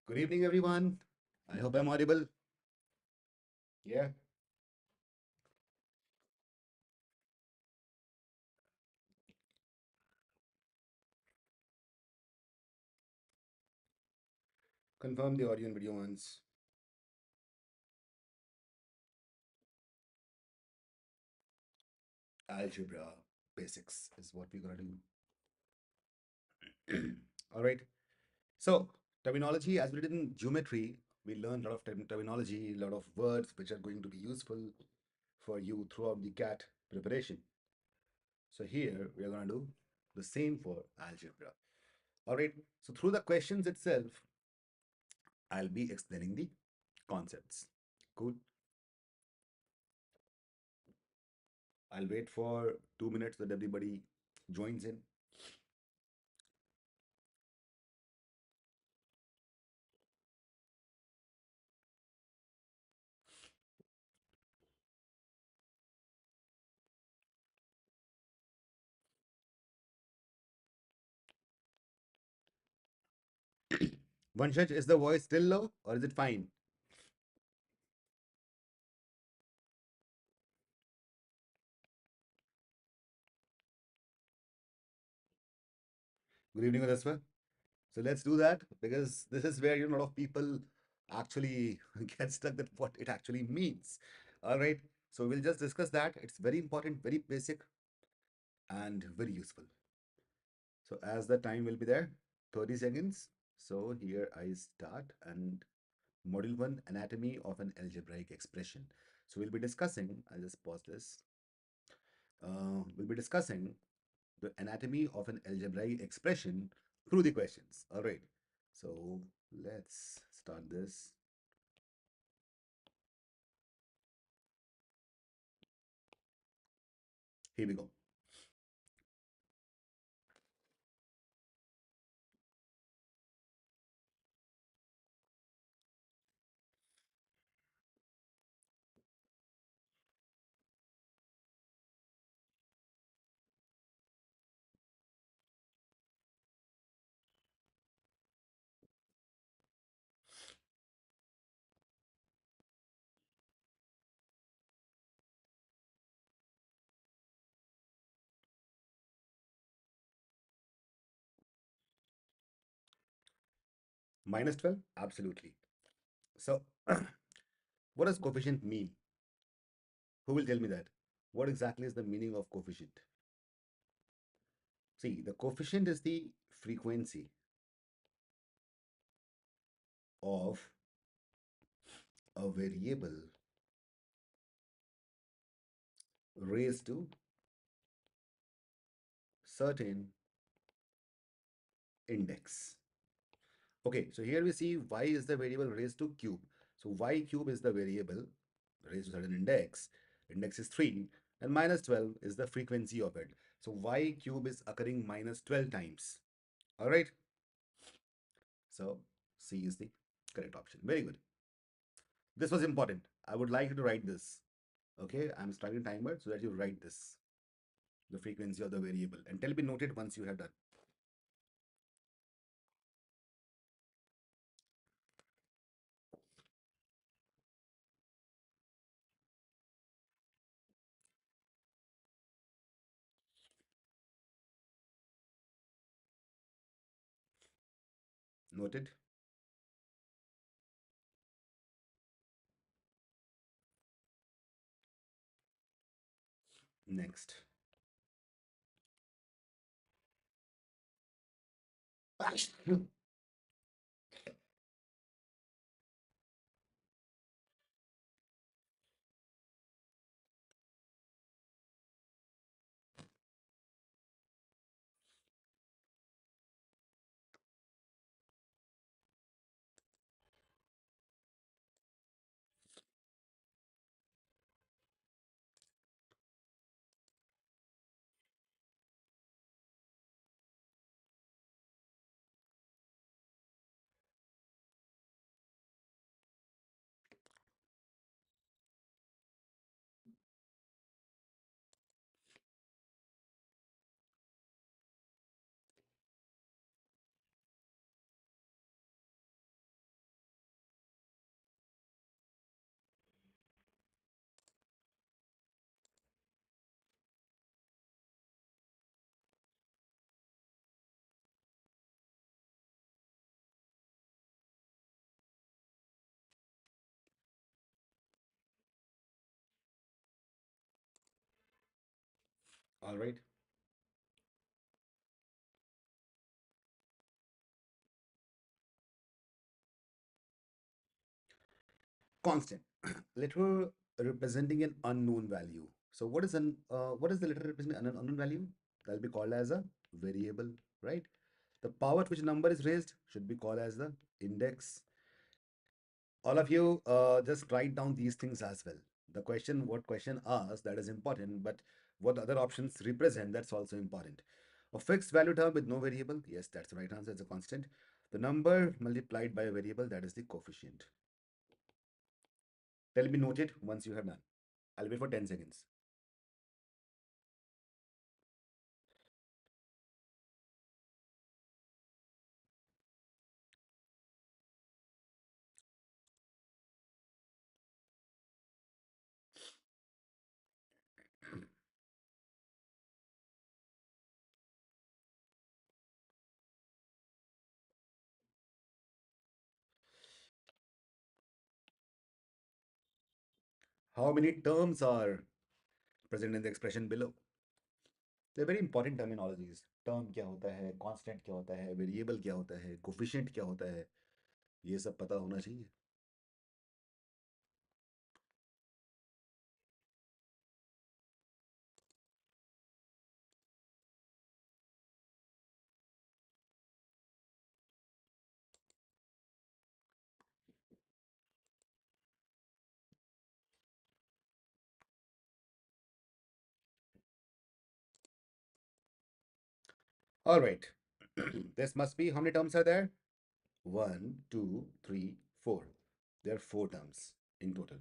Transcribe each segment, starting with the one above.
Good evening, everyone. I hope I'm audible. Yeah. Confirm the audio and video once. Algebra basics is what we're gonna do. All right. So terminology, as we did in geometry, we learned a lot of terminology, a lot of words which are going to be useful for you throughout the CAT preparation. So here we are gonna do the same for algebra. All right. So through the questions itself, I'll be explaining the concepts. Cool. I'll wait for 2 minutes that everybody joins in. Vanshaj, is the voice still low or is it fine? Good evening, Adaswa. So let's do that because this is where a lot of people actually get stuck that what it actually means. All right. So we'll just discuss that. It's very important, very basic, and very useful. So as the time will be there, 30 seconds. So here I start and module one, anatomy of an algebraic expression. So we'll be discussing, I'll just pause this. We'll be discussing the anatomy of an algebraic expression through the questions. All right. So let's start this. Here we go. Minus 12? Absolutely. So what does coefficient mean? Who will tell me that? What exactly is the meaning of coefficient? See, the coefficient is the frequency of a variable raised to certain index. Okay, so here we see y is the variable raised to cube. So y cube is the variable raised to certain index. Index is 3 and minus 12 is the frequency of it. So y cube is occurring minus 12 times. All right. So C is the correct option. Very good. This was important. I would like you to write this. Okay, I'm starting timer so that you write this, the frequency of the variable, and tell me note it once you have done. Noted. Next. All right. Constant. Letter representing an unknown value. So what is the letter representing an unknown value? That'll be called as a variable, right? The power at which number is raised should be called as the index. All of you just write down these things as well. The question, what question asks, that is important, but what other options represent, that's also important. A fixed value term with no variable, yes, that's the right answer, it's a constant. The number multiplied by a variable, that is the coefficient. Tell me noted once you have done. I'll wait for 10 seconds. How many terms are present in the expression below? They're very important terminologies. Term क्या होता है, constant क्या होता है, variable क्या होता है, coefficient क्या होता है, ये सब पता होना चाहिए. All right. This must be, how many terms are there? One, two, three, four. There are four terms in total.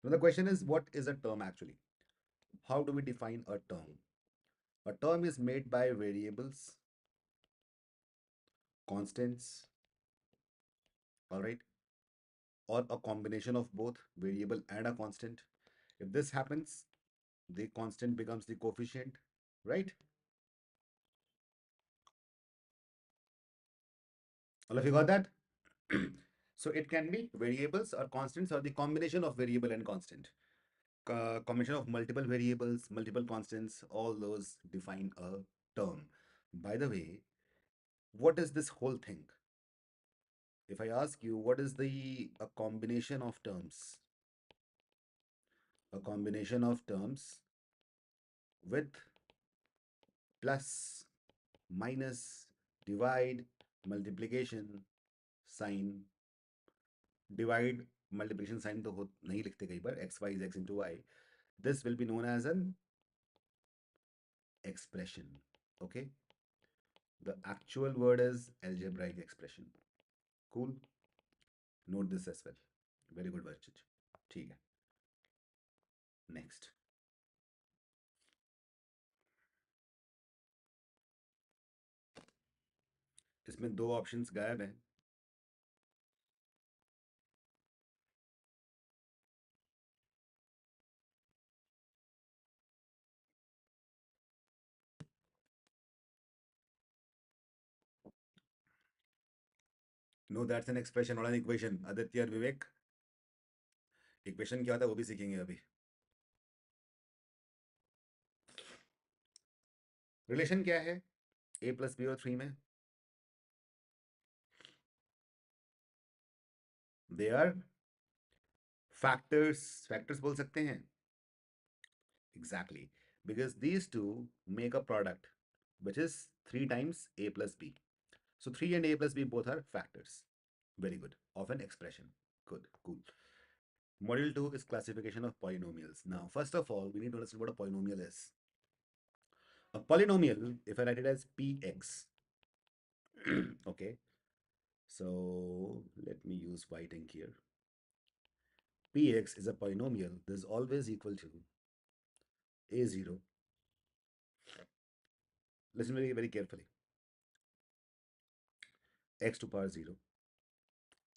Now the question is, what is a term actually? How do we define a term? A term is made by variables, constants, all right, or a combination of both variable and a constant. If this happens, the constant becomes the coefficient, right? All of you got that? So it can be variables or constants or the combination of variable and constant. Combination of multiple variables, multiple constants, all those define a term. By the way, what is this whole thing? If I ask you, what is the a combination of terms? A combination of terms with plus, minus, divide, multiplication, sign. Divide, multiplication sign तो नहीं लिखते कई बार, x y is x into y. This will be known as an expression. Okay, the actual word is algebraic expression. Cool. Note this as well. Very good Varchit. ठीक है. Next. इसमें दो options गायब हैं. No, that's an expression, not an equation. Aditya और विवेक, equation क्या होता है वो भी सीखेंगे अभी. रिलेशन क्या है a प्लस बी और 3 में? They are factors. फैक्टर्स बोल सकते हैं. Exactly. Because these two make a product, which is 3 times a plus b. So 3 and a plus b both are factors. Very good. Of an expression. Good. Cool. Module 2 is classification of polynomials. Now, first of all, we need to understand what a polynomial is. A polynomial, if I write it as px, okay, so let me use white ink here. Px is a polynomial. This is always equal to a0. Listen very, very carefully. X to power 0,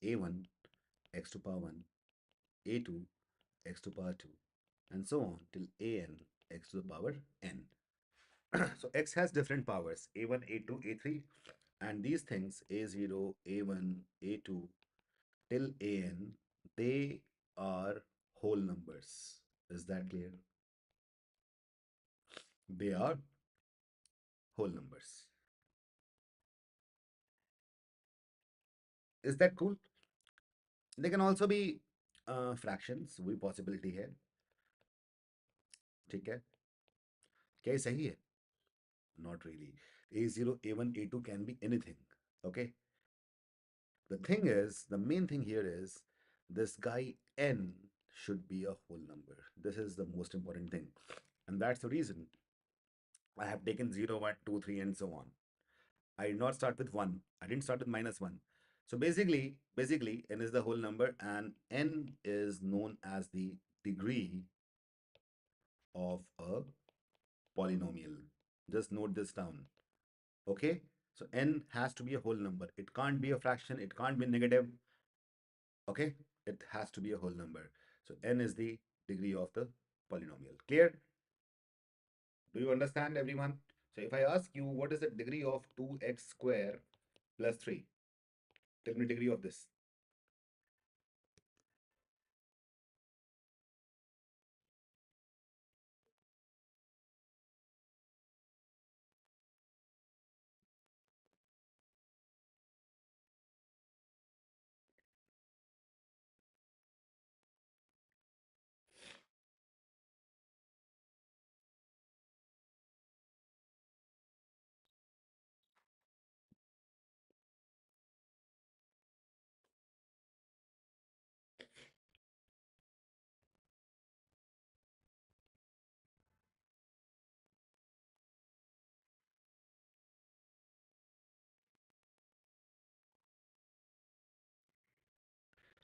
a1, x to power 1, a2, x to power 2, and so on till an, x to the power n. So x has different powers, a1, a2, a3, and these things, a0, a1, a2, till an, they are whole numbers. Is that clear? They are whole numbers. Is that cool? They can also be fractions, वही possibility है. ठीक है. क्या ये सही है? Not really. A0, A1, A2 can be anything. Okay. The thing is, the main thing here is this guy n should be a whole number. This is the most important thing. And that's the reason I have taken 0, 1, 2, 3, and so on. I did not start with 1. I didn't start with -1. So basically, n is the whole number, and n is known as the degree of a polynomial. Just note this down. Okay? So n has to be a whole number. It can't be a fraction. It can't be negative. Okay? It has to be a whole number. So n is the degree of the polynomial. Clear? Do you understand, everyone? So if I ask you what is the degree of 2x square plus 3, tell me degree of this.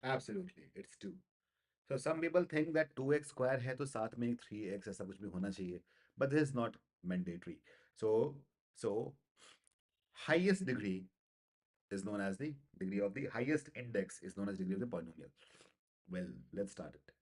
Absolutely, it's 2. So some people think that 2x square है तो साथ में 3x ऐसा कुछ भी होना चाहिए, but this is not mandatory. So highest degree is known as the degree of the highest index is known as degree of the polynomial. Well, let's start it.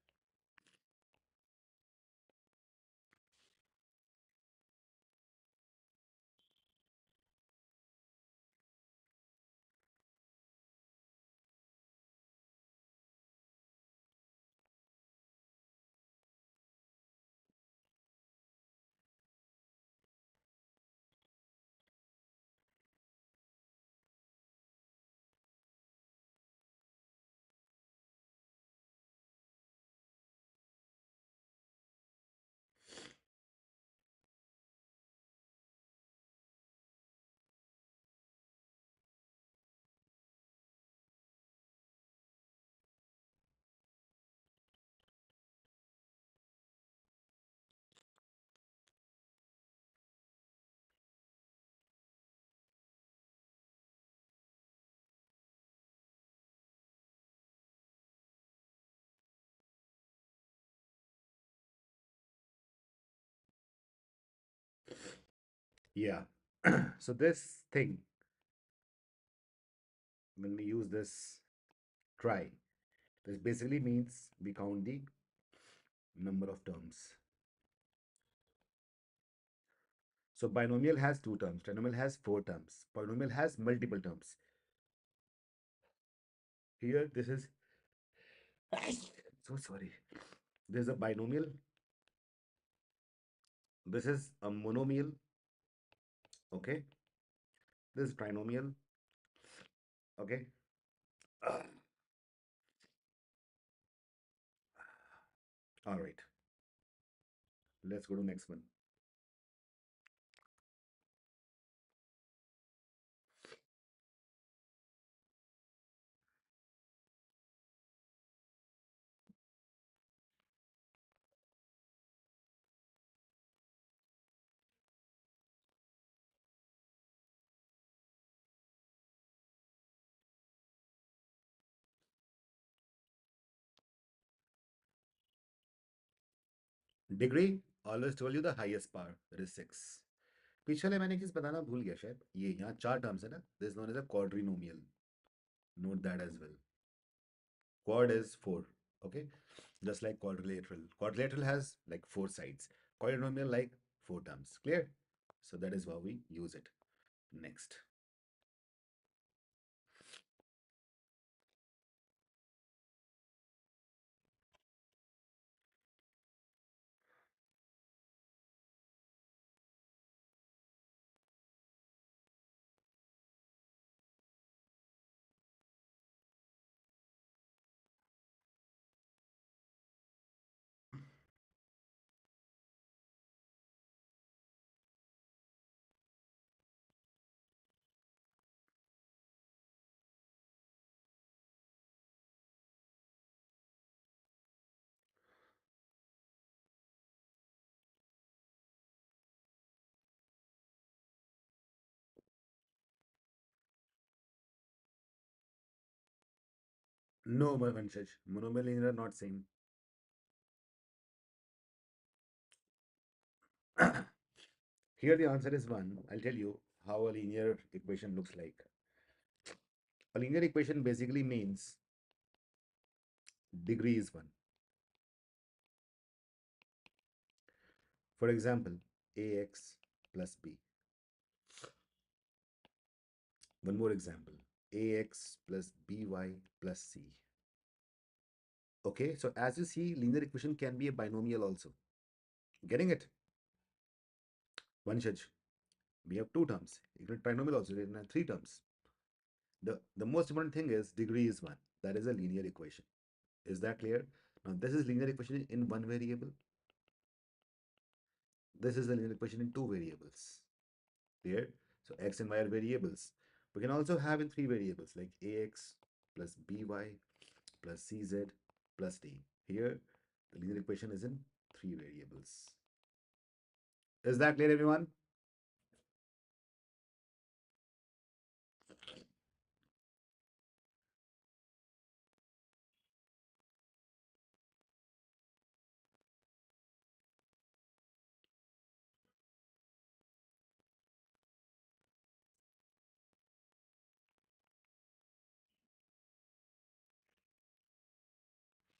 Yeah. So this thing, when we use this try, this basically means we count the number of terms. So binomial has 2 terms, trinomial has 4 terms, polynomial has multiple terms. Here, this is so sorry. This is a binomial. This is a monomial. Okay. This is trinomial. Okay. All right. Let's go to next one. Degree, always told you the highest power, that is 6. पिछले मैंने एक चीज बताना भूल गया शायद, ये यहाँ 4 terms है ना, this is known as a quadrinomial. Note that as well. Quad is 4. Okay. Just like quadrilateral. Quadrilateral has like 4 sides. Quadrinomial like 4 terms. Clear? So that is how we use it. Next. No, Vanshaj. Monomial linear are not same. Here the answer is one. I'll tell you how a linear equation looks like. A linear equation basically means degree is one. For example, ax plus b. One more example, ax plus by plus c. Okay, so as you see, linear equation can be a binomial also. Getting it? Vanshaj, we have two terms. You can trinomial also, you can have three terms. The most important thing is degree is one. That is a linear equation. Is that clear? Now this is linear equation in one variable. This is a linear equation in two variables. Clear? So x and y are variables. We can also have in three variables like ax plus by plus cz plus d. Here, the linear equation is in three variables. Is that clear, everyone?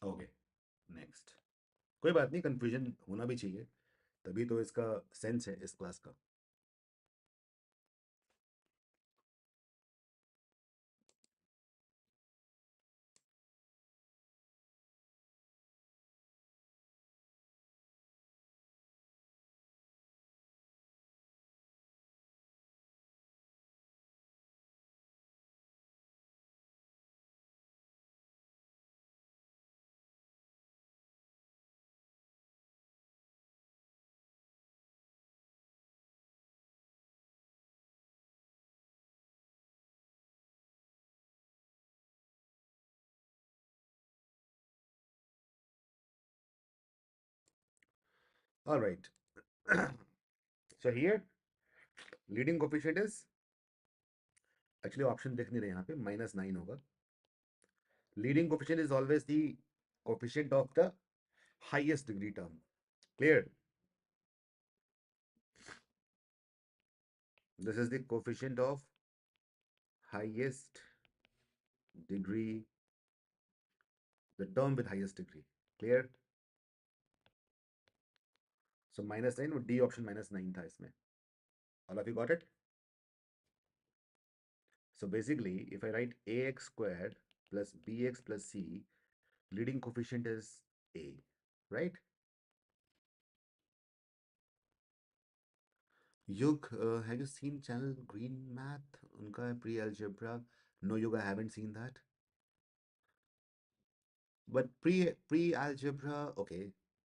Okay next कोई बात नहीं confusion होना भी चाहिए तभी तो इसका sense है इस क्लास का all right so here leading coefficient is actually option दिख नहीं रहे यहाँ पे -9 होगा leading coefficient is always the coefficient of the highest degree term clear this is the coefficient of highest degree the term with highest degree clear so -9 वो D option -9 था इसमें all of you got it so basically if I write ax squared plus bx plus c leading coefficient is a right Yug have you seen channel Green Math unka pre-algebra no Yug I haven't seen that but pre-algebra okay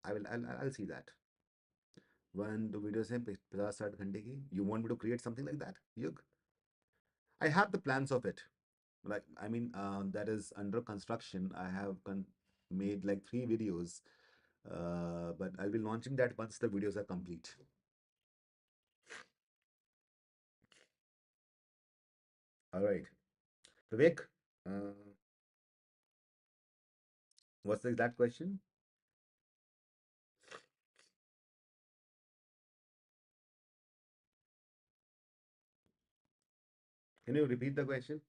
I'll see that when the videos hai 50-60 घंटे की you want me to create something like that Yug I have the plans of it like I mean that is under construction I have made like 3 videos but I'll be launching that once the videos are complete all right Vivek uh, what's the exact question can you repeat the question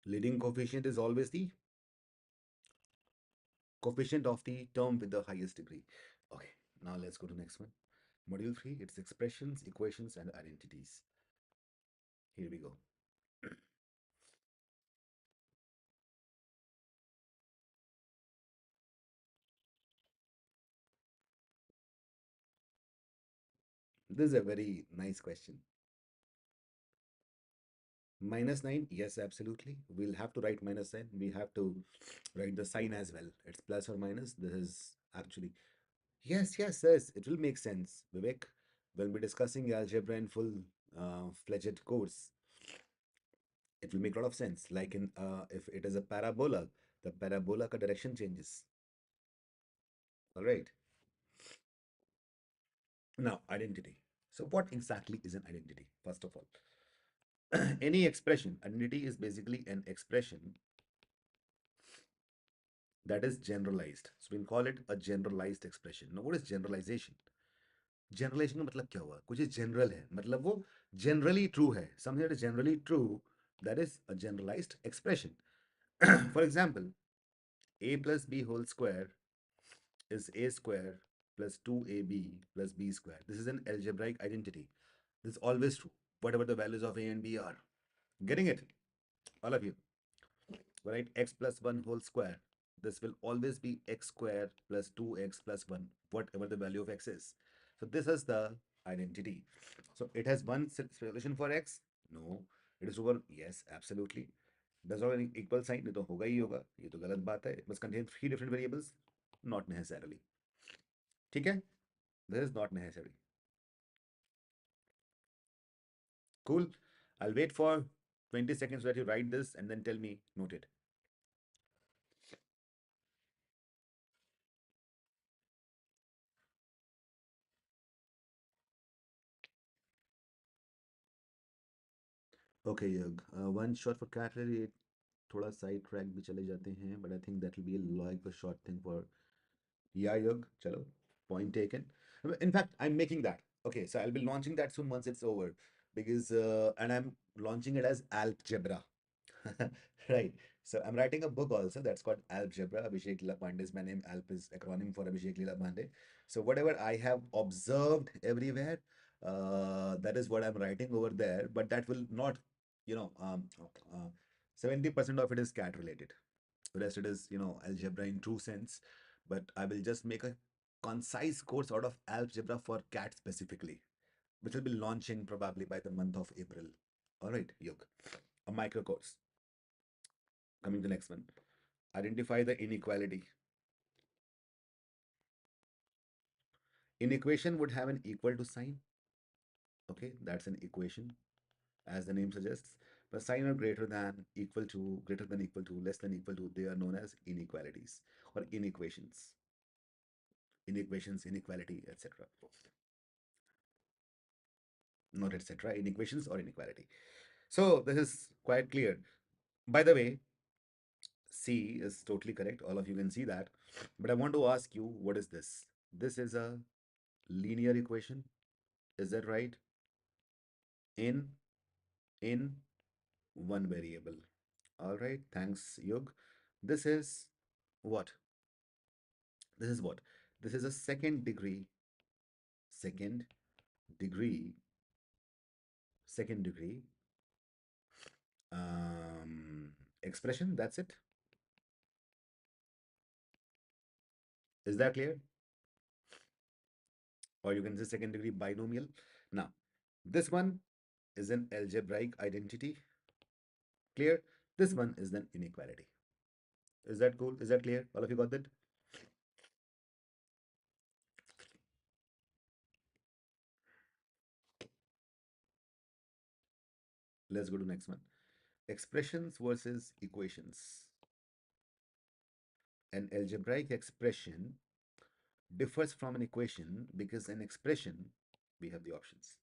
leading coefficient is always the coefficient of the term with the highest degree okay now let's go to next one module 3 it's expressions equations and identities here we go this is a very nice question -9 yes absolutely we'll have to write -9 we have to write the sign as well it's plus or minus this is actually yes it will make sense Vivek when we're discussing algebra in full fledged course It will make a lot of sense. Like in if it is a parabola, the parabola ka direction changes. All right. Now, identity. So, what exactly is an identity? First of all, any expression, identity is basically an expression that is generalized. So, we can call it a generalized expression. Now, what is generalization? Generalization का मतलब क्या हुआ? कुछ general है, मतलब वो generally true है. Something that is generally true, that is a generalized expression. For example, a plus b whole square is a square plus 2ab plus b square. This is an algebraic identity. This is always true, whatever the values of a and b are. Getting it? All of you. Right? X plus 1 whole square. This will always be x square plus 2x plus 1, whatever the value of x is. So this is the identity. So it has one solution for x? No. It is over? Yes, absolutely. Does not have an equal sign? नहीं तो होगा ही होगा. ये तो गलत बात है. It must contain three different variables? Not necessarily. ठीक है? This is not necessary. Cool. I'll wait for 20 seconds so that you write this and then tell me noted. Okay, Yug. One shot for category. थोड़ा side track भी चले जाते हैं, but I think that will be like a short thing for yeah, Yug. Chalo, point taken. In fact, I'm making that. Okay, so I'll be launching that soon once it's over, because and I'm launching it as Algebra. Right. So I'm writing a book also that's called Algebra. Abhishek Leela Pandey is my name. Alp is acronym for Abhishek Leela Pandey. So whatever I have observed everywhere, that is what I'm writing over there. But that will not, you know, 70% of it is cat related. The rest it is, algebra in true sense. But I will just make a concise course out of algebra for cat specifically, which will be launching probably by the month of April. All right, Yug. A micro course. Coming to the next one. Identify the inequality. Inequation would have an equal to sign. Okay, that's an equation, as the name suggests. But sign are greater than, equal to, greater than equal to, less than equal to, they are known as inequalities or inequations. Inequations, inequality, etc. Not etc. Inequations or inequality. So this is quite clear. By the way, C is totally correct. All of you can see that. But I want to ask you, what is this? This is a linear equation. Is that right? In one variable. All right. Thanks, Yug. This is what? This is what? This is a second degree, second degree expression. That's it. Is that clear? Or you can say second degree binomial. Now, this one is an algebraic identity. Clear? This one is an inequality. Is that cool? Is that clear? All of you got that? Let's go to next one. Expressions versus equations. An algebraic expression differs from an equation because an expression, we have the options.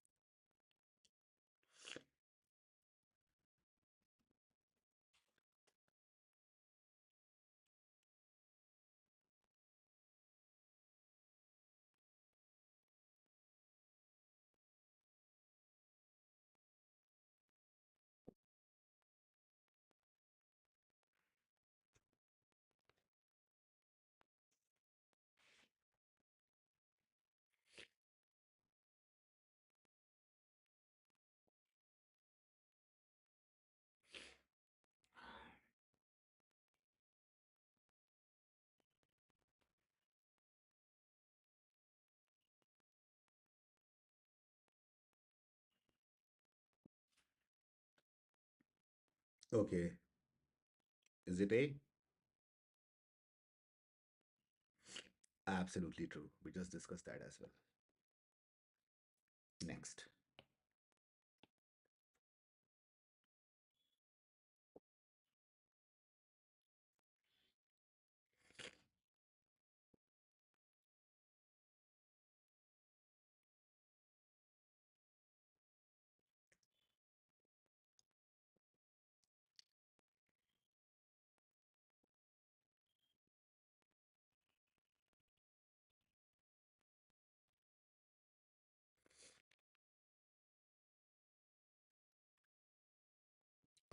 Okay. Is it A? Absolutely true. We just discussed that as well. Next.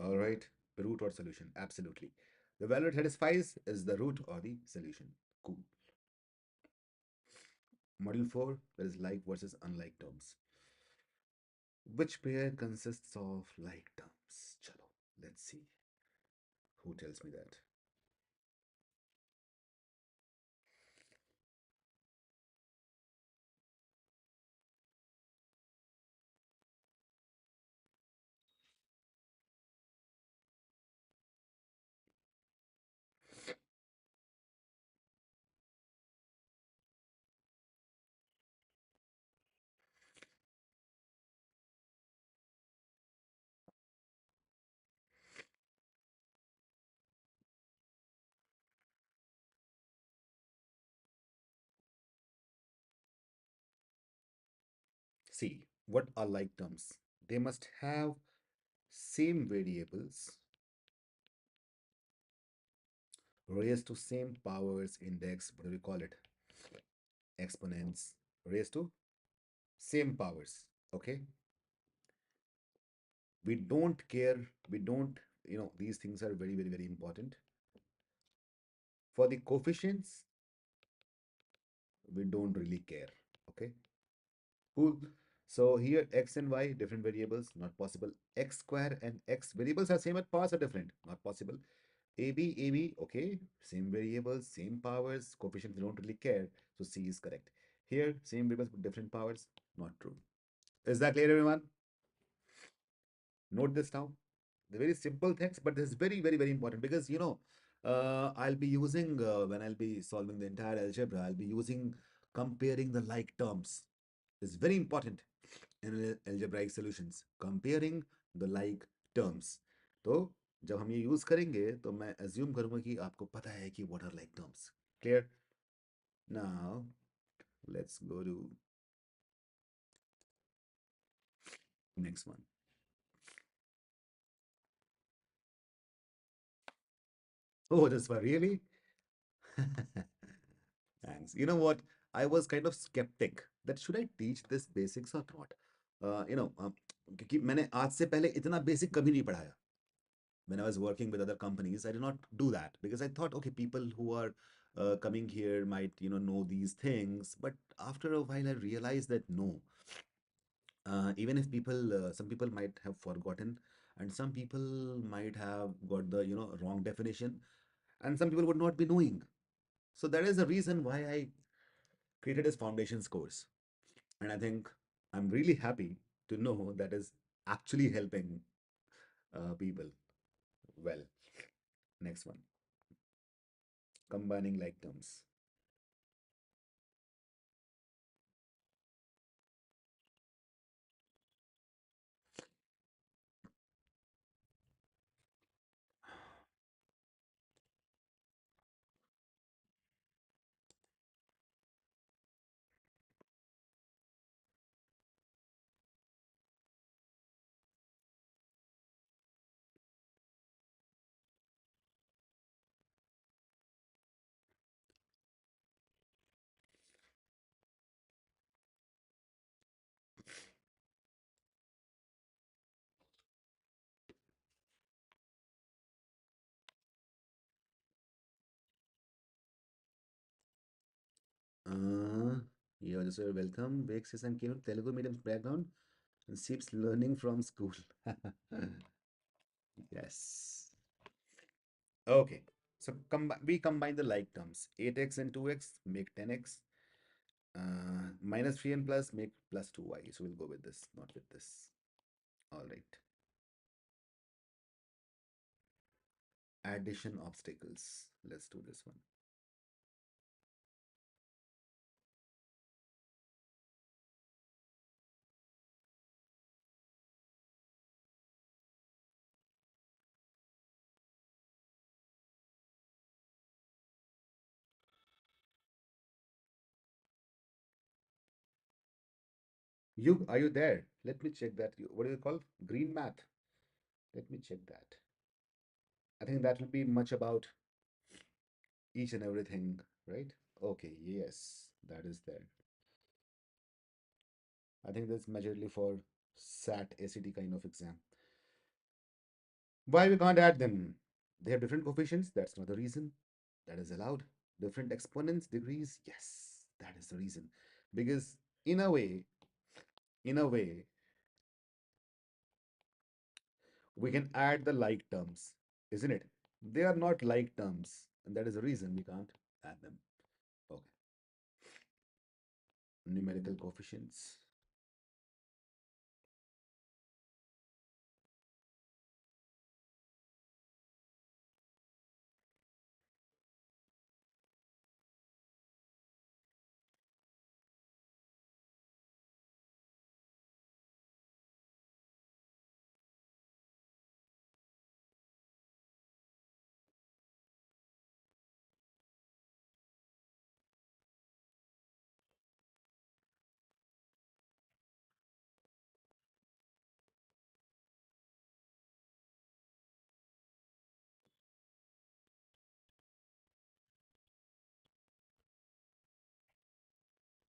All right, the root or solution. Absolutely. The value it satisfies is the root or the solution. Cool. Module 4, there is like versus unlike terms. Which pair consists of like terms? Chalo, let's see. Who tells me that? See, what are like terms? They must have same variables raised to same powers index. What do we call it? Exponents raised to same powers. Okay. We don't care. We don't, these things are very, very, very important. For the coefficients, we don't really care. Okay. Cool. So here x and y, different variables, not possible. X square and x variables are same, but powers are different, not possible. AB, okay, same variables, same powers, coefficients, we don't really care. So C is correct. Here, same variables with different powers, not true. Is that clear, everyone? Note this down. The very simple things, but this is very, very, very important because I'll be using when I'll be solving the entire algebra, I'll be using comparing the like terms. It's very important in algebraic solutions. Comparing the like terms. तो जब हम ये use करेंगे तो मैं assume करूंगा कि आपको पता है कि what are like terms. Clear? Now let's go to next one. Oh, this one really? Thanks. You know what? I was kind of skeptic that should I teach this basics or not. क्योंकि मैंने आज से पहले इतना basic कभी नहीं पढ़ाया. When I was working with other companies, I did not do that because I thought, okay, people who are coming here might, know these things. But after a while, I realized that no, even if some people might have forgotten, and some people might have got the, wrong definition, and some people would not be knowing. So that is the reason why I created this foundations course. And I think I'm really happy to know that is actually helping people. Well, next one, combining like terms. Uh, you're just welcome. Vek says I'm came from Telugu medium background and keeps learning from school. Yes. Okay. So we combine the like terms. 8x and 2x make 10x. Minus 3 and plus make plus 2y. So we'll go with this, not with this. All right. Addition obstacles. Let's do this one. Are you there? Let me check that. What do you call? Green math. Let me check that. I think that will be much about each and everything, right? Okay, yes, that is there. I think that's majorly for SAT, ACT kind of exam. Why we can't add them? They have different coefficients. That's not the reason. That is allowed. Different exponents, degrees. Yes, that is the reason. Because in a way, in a way, we can add the like terms, isn't it? They are not like terms, and that is the reason we can't add them. Okay. Numerical coefficients.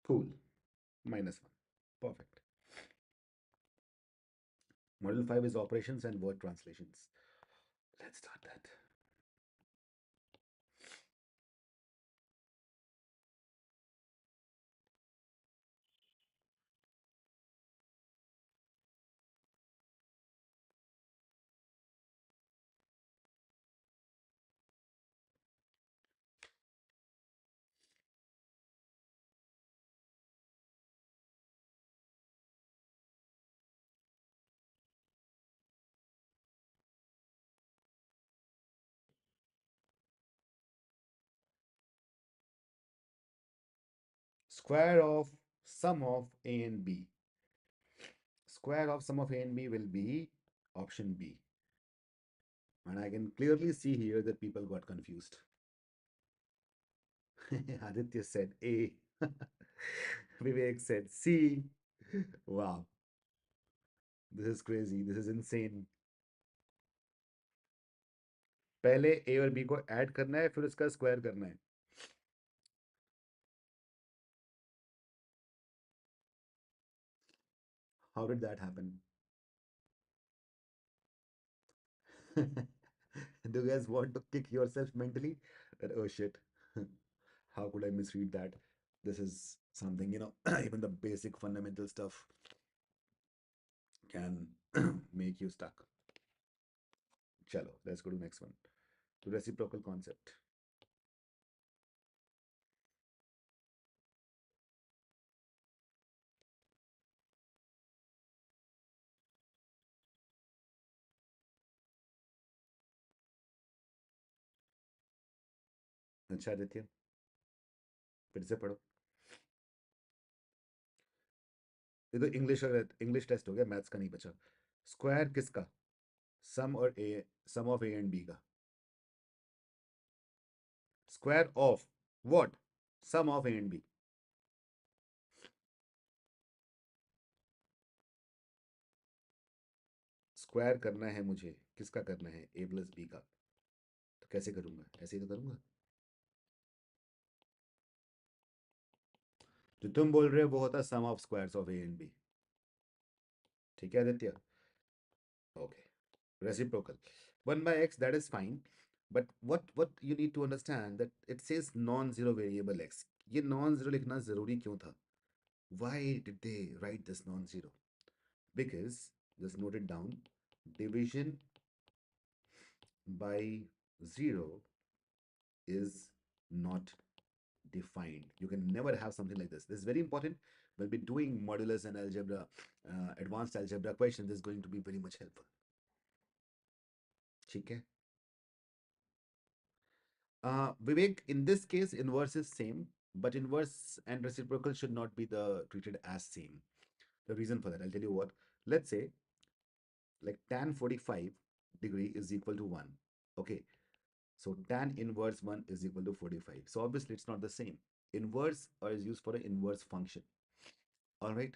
Cool. -1. Perfect. Model 5 is operations and word translations. Let's start that. Square of sum of A and B. Square of sum of A and B will be option B. And I can clearly see here that people got confused. Aditya said A. Vivek said C. Wow, this is crazy. This is insane. पहले A और B को add करना है फिर उसका square करना है. How did that happen? Do you guys want to kick yourself mentally? That, oh shit, how could I misread that? This is something, even the basic fundamental stuff can make you stuck. Chalo, let's go to the next one. Reciprocal concept. अच्छा आदित्य, फिर से पढ़ो. ये तो English test हो गया, maths का नहीं बचा. स्क्वायर किसका? सम और a, sum of A and b का. Square of what? Sum of A and b. Square करना है मुझे, किसका करना है? ए प्लस बी का. तो कैसे करूंगा? ऐसे ही तो करूंगा. जो तुम बोल रहे हो वो होता है sum of squares of A and B. ठीक है Aditya? Okay. Reciprocal 1 by x, that is fine, but what you need to understand that it says non-zero variable x. ये non-zero लिखना जरूरी क्यों था? Why did they write this non-zero? Because, just note it down, division by 0 is not defined. You can never have something like this. This is very important. We'll be doing modulus and algebra, advanced algebra questions. This is going to be very much helpful. ठीक है? Vivek, in this case, inverse is same, but inverse and reciprocal should not be treated as same. The reason for that, I'll tell you what. Let's say, like tan 45 degree is equal to 1. Okay, so tan inverse 1 is equal to 45. So obviously, it's not the same. Inverse is used for an inverse function. All right.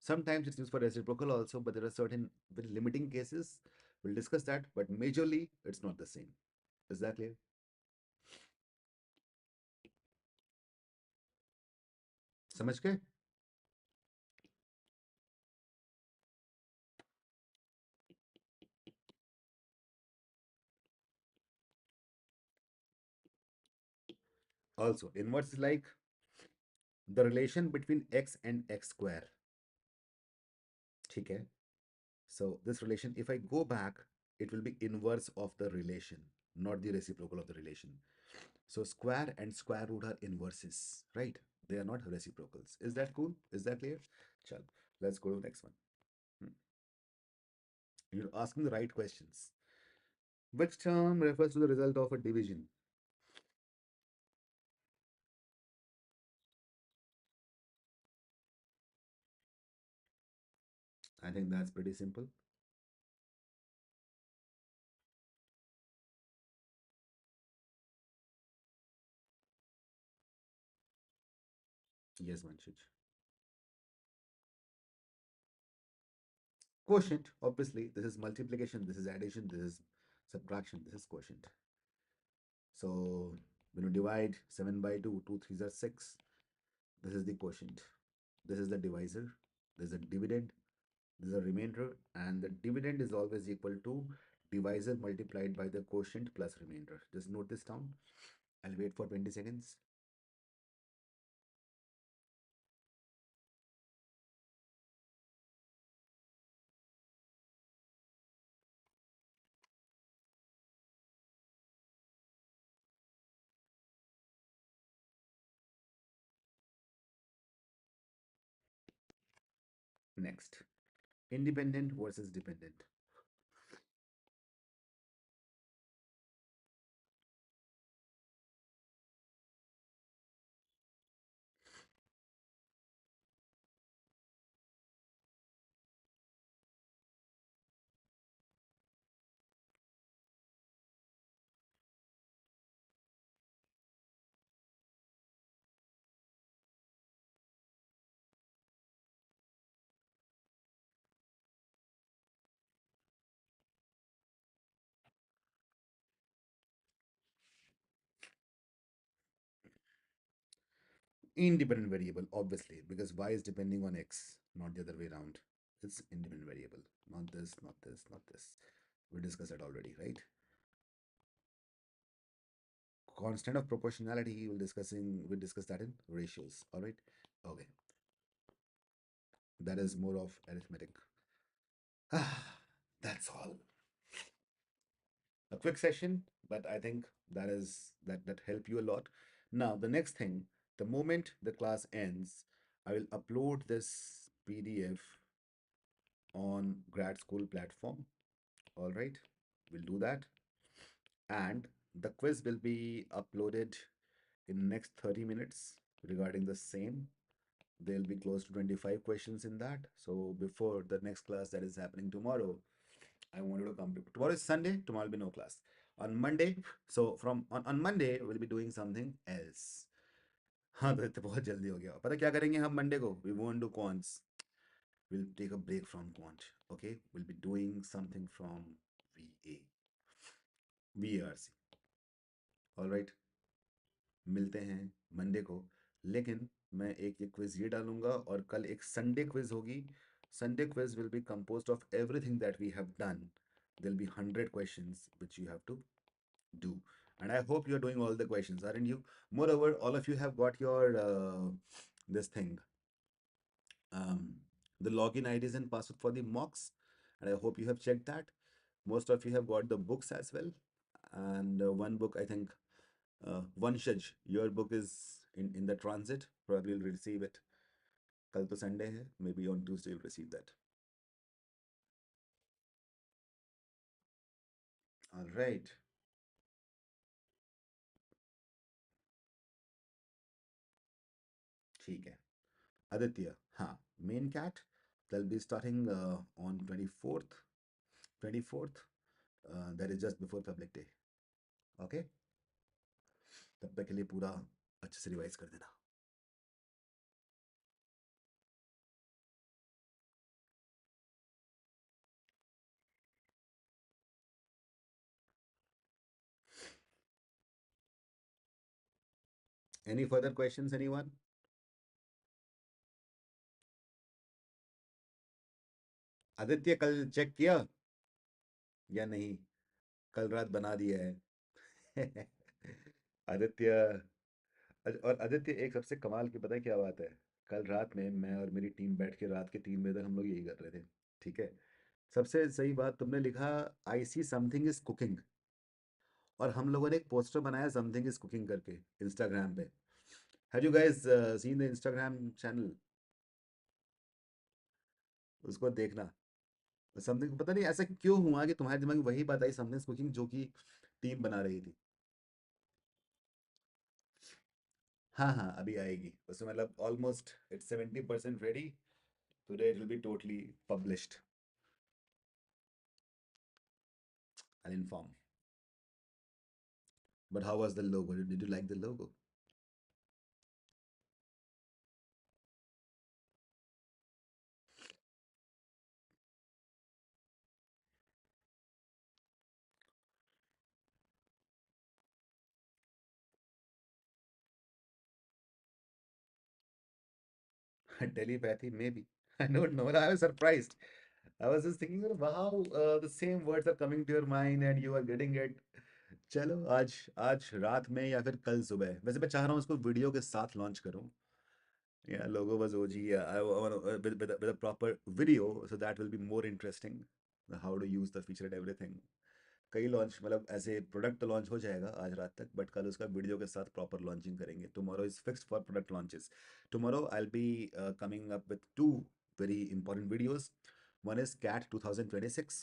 Sometimes it's used for reciprocal also, but there are certain very limiting cases. We'll discuss that, but majorly, it's not the same. Is that clear? समझ गए? Also, inverse is like the relation between x and x square. ठीक है? So this relation, if I go back, it will be inverse of the relation, not the reciprocal of the relation. So square and square root are inverses, right? They are not reciprocals. Is that cool? Is that clear? Chal, let's go to the next one. Hmm. You're asking the right questions. Which term refers to the result of a division? I think that's pretty simple. Yes, Vanshij. Quotient, obviously, this is multiplication, this is addition, this is subtraction, this is quotient. So when you divide 7 by 2, 2 threes are 6. This is the quotient. This is the divisor. There's a dividend. There's a remainder. And the dividend is always equal to divisor multiplied by the quotient plus remainder. Just note this down. I'll wait for 20 seconds. Next, independent versus dependent. Independent variable, obviously, because y is depending on x, not the other way around. It's independent variable, not this, not this, not this. We discussed that already, right? Constant of proportionality, we'll discuss that in ratios. All right. Okay. That is more of arithmetic. That's all. A quick session, but I think that help you a lot. Now, the next thing, the moment the class ends, I will upload this PDF on grad school platform. All right, we'll do that. And the quiz will be uploaded in next 30 minutes regarding the same. There'll be close to 25 questions in that. So before the next class that is happening tomorrow, I wanted to come to tomorrow is Sunday, tomorrow will be no class. On Monday, so from on Monday, we'll be doing something else. हाँ तो बहुत जल्दी हो गया पता क्या करेंगे हम मंडे को we won't do quants, we'll take a break from quant. Okay, we'll be doing something from VA VRC. All right, मिलते हैं मंडे को. लेकिन मैं एक ये क्विज ये डालूंगा और कल एक संडे क्विज होगी. Sunday quiz will be composed of everything that we have done. There'll be 100 questions which you have to do, and I hope you're doing all the questions, aren't you? Moreover, all of you have got your this thing, um, the login IDs and password for the mocks, and I hope you have checked that. Most of you have got the books as well, and one book I think, Vanshaj, your book is in the transit. Probably you'll receive it. कल तो Sunday है. Maybe on Tuesday you'll receive that. All right. ठीक है. Aditya, हाँ, main cat. They'll be starting on 24th. 24th. That is just before public day. Okay. तब तक के लिए पूरा अच्छे से रिवाइज कर देना. Any further questions, anyone? Aditya कल चेक किया या नहीं? कल रात बना दिया है. आदित्य, और आदित्य, एक सबसे कमाल की पता है क्या बात है? कल रात में मैं और मेरी टीम बैठ के रात के 3 बजे तक हम लोग यही कर रहे थे। ठीक है। सबसे सही बात तुमने लिखा, आई सी समथिंग इज कुकिंग। और हम लोगों ने एक पोस्टर बनाया समथिंग इज कुकिंग करके इंस्टाग्राम पे। Have you guys seen the Instagram channel? उसको देखना। समथिंग, पता नहीं ऐसा क्यों हुआ कि तुम्हारे दिमाग में वही बात आई, समथिंग इज कुकिंग, जो कि टीम बना रही थी। हाँ हाँ, अभी आएगी उसमें, मतलब almost it's 70% ready. Today it will be totally published. I'll inform. But how was the logo? Did you like the logo? Telepathy, maybe. I don't know. I was surprised. I was just thinking, wow, the same words are coming to your mind and you are getting it. चलो, आज आज रात में या फिर कल सुबह, वैसे मैं चाह रहा हूँ इसको वीडियो के साथ लॉन्च करूँ। Yeah, logo was OG. Yeah, I want with a proper video, so that will be more interesting. How to use the feature and everything. कई लॉन्च, मतलब ऐसे प्रोडक्ट तो लॉन्च हो जाएगा आज रात तक, बट कल उसका वीडियो के साथ प्रॉपर लॉन्चिंग करेंगे। Tomorrow is fixed for product launches. Tomorrow I will be coming up with two very important videos. One is CAT 2026.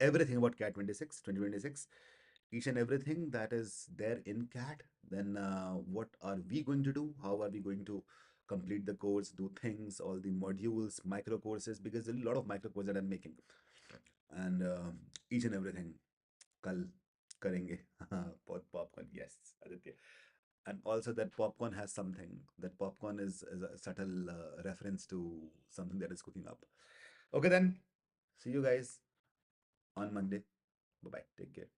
Everything about CAT 2026. Each and everything that is there in CAT. Then what are we going to do? How are we going to complete the course, do things, all the modules, micro courses, because there's a lot of micro courses that I'm making. And each and everything कल करेंगे। हाँ, popcorn, yes, Aditya. And also that popcorn has something. That popcorn is a subtle reference to something that is cooking up. Okay then, see you guys on Monday. Bye bye. Take care.